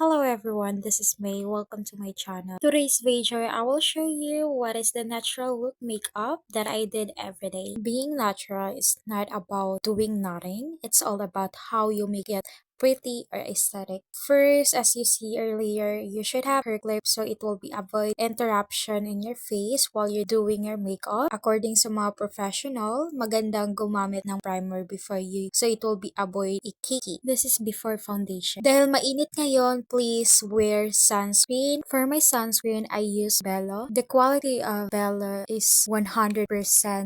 Hello everyone, this is May. Welcome to my channel. Today's video, I will show you what is the natural look makeup that I did every day. Being natural is not about doing nothing. It's all about how you make it pretty or aesthetic. First, as you see earlier, you should have hair clips so it will be avoid interruption in your face while you're doing your makeup. According sa mga professional, magandang gumamit ng primer before you so it will be avoid ikiki. This is before foundation. Dahil mainit ngayon, please wear sunscreen. For my sunscreen, I use Bella. The quality of Bella is 100%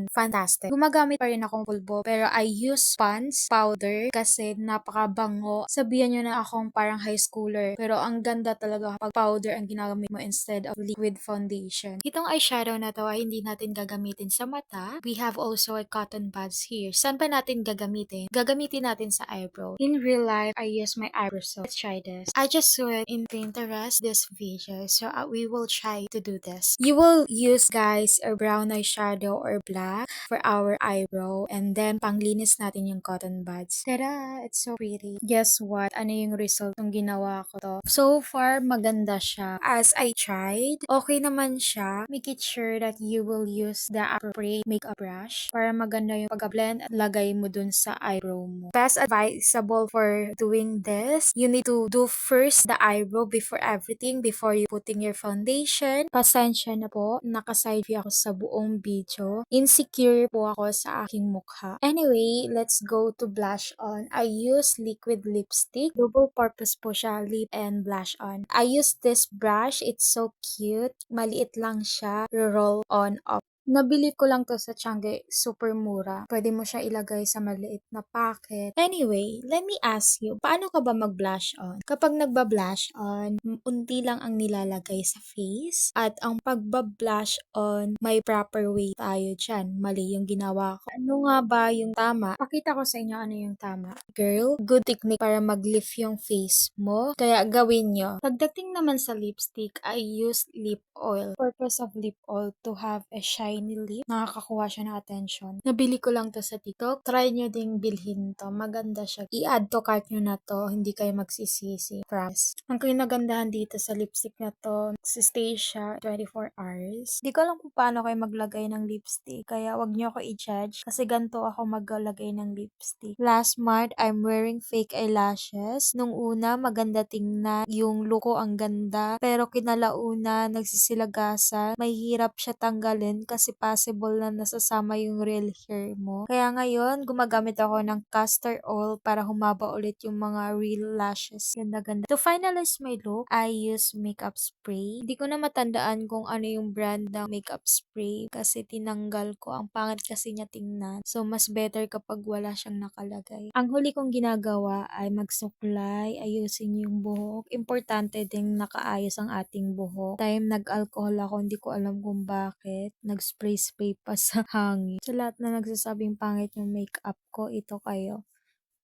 fantastic. Gumagamit pa rin akong pulbo pero I use Pond's powder kasi napakabango. Sabihan nyo na akong parang high schooler pero ang ganda talaga pag powder ang ginagamit mo instead of liquid foundation. Itong eyeshadow na to ay hindi natin gagamitin sa mata. We have also a cotton buds here. Saan ba natin gagamitin? Gagamitin natin sa eyebrow. In real life, I use my eyebrow so let's try this. I just saw it in Pinterest this video so we will try to do this. You will use guys a brown eyeshadow or black for our eyebrow and then panglinis natin yung cotton buds. Tada! It's so pretty. Guess what? Ano yung result ng ginawa ko to? So far, maganda siya. As I tried, okay naman siya. Make it sure that you will use the appropriate makeup brush para maganda yung pag-blend at lagay mo dun sa eyebrow mo. Best advisable for doing this, you need to do first the eyebrow before everything, before you putting your foundation. Pasensya na po, naka-side view ako sa buong video. Insecure po ako sa aking mukha. Anyway, let's go to blush on. I use liquid lipstick. Double purpose po siya, lip and blush on. I use this brush. It's so cute. Maliit lang siya. Roll on off. Nabili ko lang to sa Tiangge, super mura. Pwede mo siya ilagay sa maliit na packet. Anyway, let me ask you, paano ka ba mag-blush on? Kapag nagba-blush on, unti lang ang nilalagay sa face. At ang pagba-blush on, may proper way tayo dyan. Mali yung ginawa ko. Ano nga ba yung tama? Pakita ko sa inyo ano yung tama. Girl, good technique para mag-lift yung face mo. Kaya gawin nyo. Pagdating naman sa lipstick, I use lip oil. Purpose of lip oil to have a shiny lip. Nakakakuha siya ng attention. Nabili ko lang to sa TikTok. Try nyo ding bilhin to. Maganda siya. I-add to cart nyo na to. Hindi kayo magsisisi. Promise. Ang kinagandahan dito sa lipstick na to, stay siya 24 hours. Di ko alam kung paano kayo maglagay ng lipstick. Kaya wag nyo ako i-judge. Kasi ganito ako maglagay ng lipstick. Last month, I'm wearing fake eyelashes. Nung una, maganda tingnan. Yung look ko ang ganda. Pero kinalauna, nagsisilagasan. May hirap siya tanggalin kasi possible na nasasama yung real hair mo. Kaya ngayon, gumagamit ako ng castor oil para humaba ulit yung mga real lashes. Ganda-ganda. To finalize my look, I use makeup spray. Hindi ko na matandaan kung ano yung brand ng makeup spray kasi tinanggal ko. Ang pangit kasi niya tingnan. So, mas better kapag wala siyang nakalagay. Ang huli kong ginagawa ay magsuklay, ayusin yung buhok. Importante ding nakaayos ang ating buhok. Time nag-alcohol ako, hindi ko alam kung bakit. Nag-spray-spray pa sa hangin. Sa lahat na nagsasabing pangit yung makeup ko, ito kayo.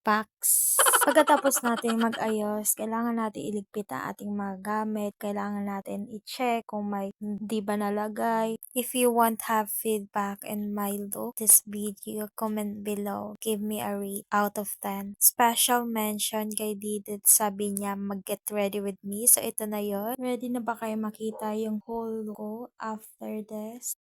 Packs. Pagkatapos natin mag-ayos, kailangan natin iligpit ang ating mga gamit. Kailangan natin i-check kung may di ba nalagay. If you want have feedback and my look, this video, comment below. Give me a rate out of 10. Special mention kay Didit. Sabi niya, mag-get ready with me. So, ito na yon. Ready na ba kayo makita yung whole look ko after this?